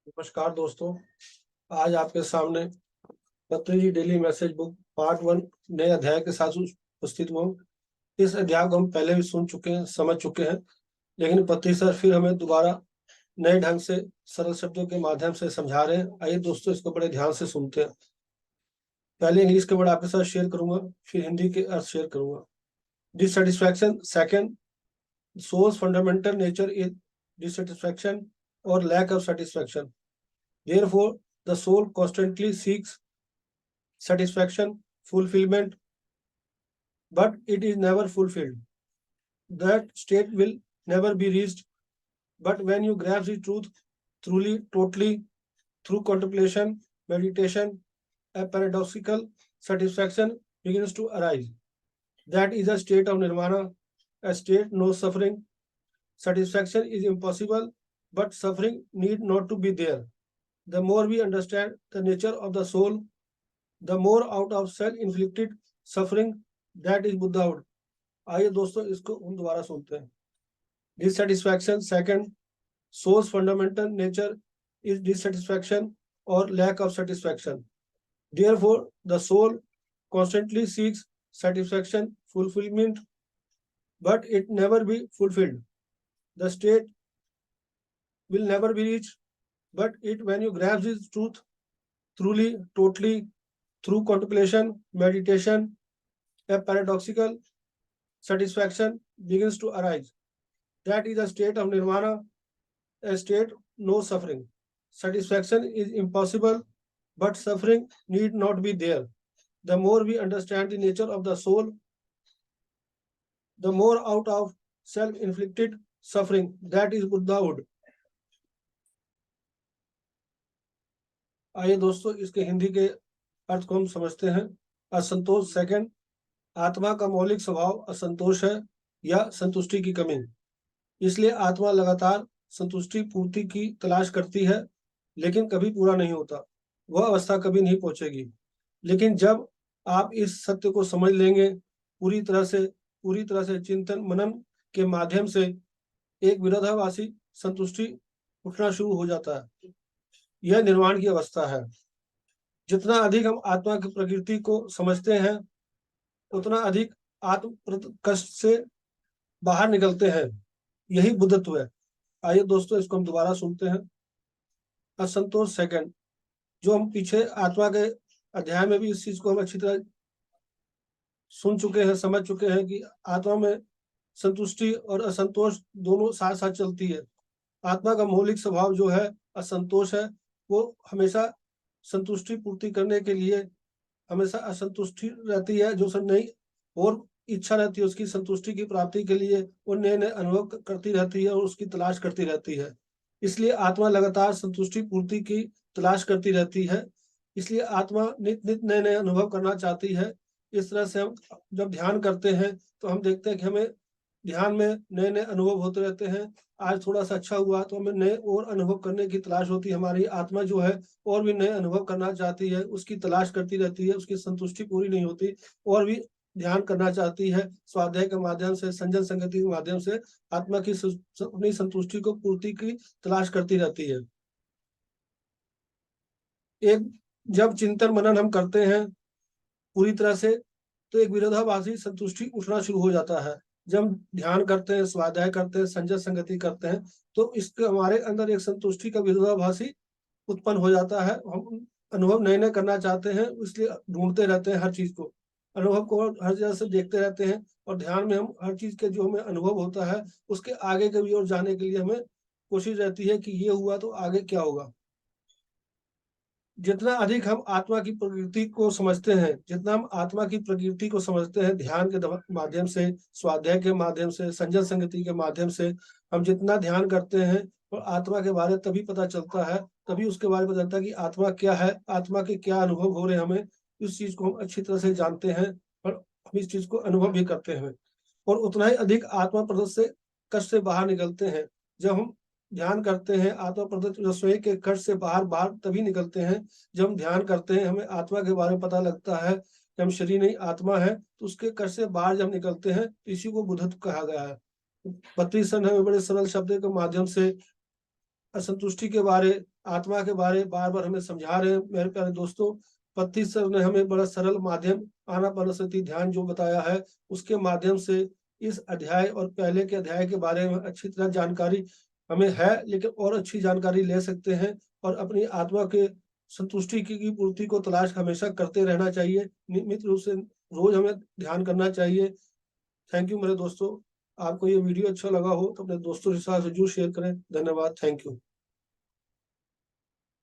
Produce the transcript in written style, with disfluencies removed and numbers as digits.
नमस्कार दोस्तों। आज आपके सामने Patanjali daily message book part 1 नए अध्याय के साथ उपस्थित हुआ हूँ। इस अध्याय को हम पहले भी सुन चुके हैं, समझ चुके हैं, लेकिन पत्री सर फिर हमें दोबारा नए ढंग से सरल शब्दों के माध्यम से समझा रहे हैं। आइए दोस्तों, इसको बड़े ध्यान से सुनते हैं। पहले इंग्लिश के वर्ड आपके साथ शेयर करूंगा, फिर हिंदी के अर्थ शेयर करूंगा। Dissatisfaction second soul's fundamental nature is dissatisfaction और lack of satisfaction. Therefore, the soul constantly seeks satisfaction, fulfillment, but it is never fulfilled. That state will never be reached. But when you grasp the truth truly, totally, through contemplation, meditation, a paradoxical satisfaction begins to arise. That is a state of nirvana, a state no suffering. Satisfaction is impossible, but suffering need not to be there. The more we understand the nature of the soul, the more out of self-inflicted suffering that is Buddhahood. आइए दोस्तों, इसको हम दोबारा सुनते हैं। Dissatisfaction second, soul's fundamental nature is dissatisfaction or lack of satisfaction. Therefore, the soul constantly seeks satisfaction, fulfillment, but it never be fulfilled. The state will never be reached, but it when you grasp this truth truly, totally, through contemplation, meditation, a paradoxical satisfaction begins to arise. That is a state of nirvana, a state no suffering. Satisfaction is impossible, but suffering need not be there. The more we understand the nature of the soul, the more out of self-inflicted suffering that is Buddhahood. आइए दोस्तों, इसके हिंदी के अर्थ को हम समझते हैं। असंतोष second, आत्मा का मौलिक स्वभाव असंतोष है या संतुष्टि की कमी। इसलिए आत्मा लगातार संतुष्टि पूर्ति की तलाश करती है, लेकिन कभी पूरा नहीं होता। वह अवस्था कभी नहीं पहुंचेगी। लेकिन जब आप इस सत्य को समझ लेंगे, पूरी तरह से चिंतन मनन के माध्यम से एक विरोधाभासी संतुष्टि उठना शुरू हो जाता है। यह निर्वाण की अवस्था है। जितना अधिक हम आत्मा की प्रकृति को समझते हैं, उतना अधिक आत्म कष्ट से बाहर निकलते हैं। यही बुद्धत्व है। आइए दोस्तों, इसको हम दोबारा सुनते हैं। असंतोष सेकंड, जो हम पीछे आत्मा के अध्याय में भी इस चीज को हम अच्छी तरह सुन चुके हैं, समझ चुके हैं कि आत्मा में संतुष्टि और असंतोष दोनों साथ साथ चलती है। आत्मा का मौलिक स्वभाव जो है असंतोष है। वो हमेशा संतुष्टि पूर्ति करने के लिए हमेशा असंतुष्टि रहती है। जो नहीं और इच्छा रहती है उसकी संतुष्टि की प्राप्ति के लिए, वो नए नए अनुभव करती रहती है और उसकी तलाश करती रहती है। इसलिए आत्मा लगातार संतुष्टि पूर्ति की तलाश करती रहती है। इसलिए आत्मा नित नित नए नए अनुभव करना चाहती है। इस तरह से हम जब ध्यान करते हैं तो हम देखते हैं कि हमें ध्यान में नए नए अनुभव होते रहते हैं। आज थोड़ा सा अच्छा हुआ तो हमें नए और अनुभव करने की तलाश होती है। हमारी आत्मा जो है और भी नए अनुभव करना चाहती है, उसकी तलाश करती रहती है, उसकी संतुष्टि पूरी नहीं होती, और भी ध्यान करना चाहती है। स्वाध्याय के माध्यम से, संजन संगति के माध्यम से आत्मा की अपनी संतुष्टि को पूर्ति की तलाश करती रहती है। एक जब चिंतन मनन हम करते हैं पूरी तरह से, तो एक विरोधाभासी संतुष्टि उठना शुरू हो जाता है। जब हम ध्यान करते हैं, स्वाध्याय करते हैं, संजय संगति करते हैं, तो इसके हमारे अंदर एक संतुष्टि का विरोधाभासी उत्पन्न हो जाता है। हम अनुभव नए नए करना चाहते हैं, इसलिए ढूंढते रहते हैं हर चीज को, अनुभव को हर जगह से देखते रहते हैं। और ध्यान में हम हर चीज के जो हमें अनुभव होता है उसके आगे के भी ओर जाने के लिए हमें कोशिश रहती है कि ये हुआ तो आगे क्या होगा। जितना अधिक हम आत्मा की प्रकृति को समझते हैं, जितना हम आत्मा की प्रकृति को समझते हैं, ध्यान के माध्यम से, स्वाध्याय के माध्यम से, संजन संगति के माध्यम से हम जितना ध्यान करते हैं, और आत्मा के बारे में तभी पता चलता है, तभी उसके बारे में पता चलता है कि आत्मा क्या है, आत्मा के क्या अनुभव हो रहे हैं। हमें इस चीज को हम अच्छी तरह से जानते हैं और हम इस चीज को अनुभव भी करते हैं, और उतना ही अधिक आत्मा प्रदत्त से कष्ट से बाहर निकलते हैं। जब हम ध्यान करते हैं, आत्मा प्रदत्त रसोई के कष्ट से बाहर बाहर तभी निकलते हैं जब हम ध्यान करते हैं, हमें आत्मा के बारे में पता लगता है कि हम शरीर नहीं आत्मा है। तो उसके कष्ट से बाहर जब निकलते हैं तो इसी को बुद्धत्व कहा गया है। पत्री सन हमें बड़े सरल शब्द के माध्यम से असंतुष्टि के बारे, आत्मा के बारे बार बार हमें समझा रहे हैं। मेरे प्यारे दोस्तों, पत्ती सर ने हमें बड़ा सरल माध्यम आनापानसति ध्यान जो बताया है, उसके माध्यम से इस अध्याय और पहले के अध्याय के बारे में अच्छी तरह जानकारी हमें है, लेकिन और अच्छी जानकारी ले सकते हैं और अपनी आत्मा के संतुष्टि की पूर्ति को तलाश हमेशा करते रहना चाहिए। नियमित रूप से रोज हमें ध्यान करना चाहिए। थैंक यू मेरे दोस्तों। आपको ये वीडियो अच्छा लगा हो तो अपने दोस्तों के साथ जरूर शेयर करें। धन्यवाद। Thank you.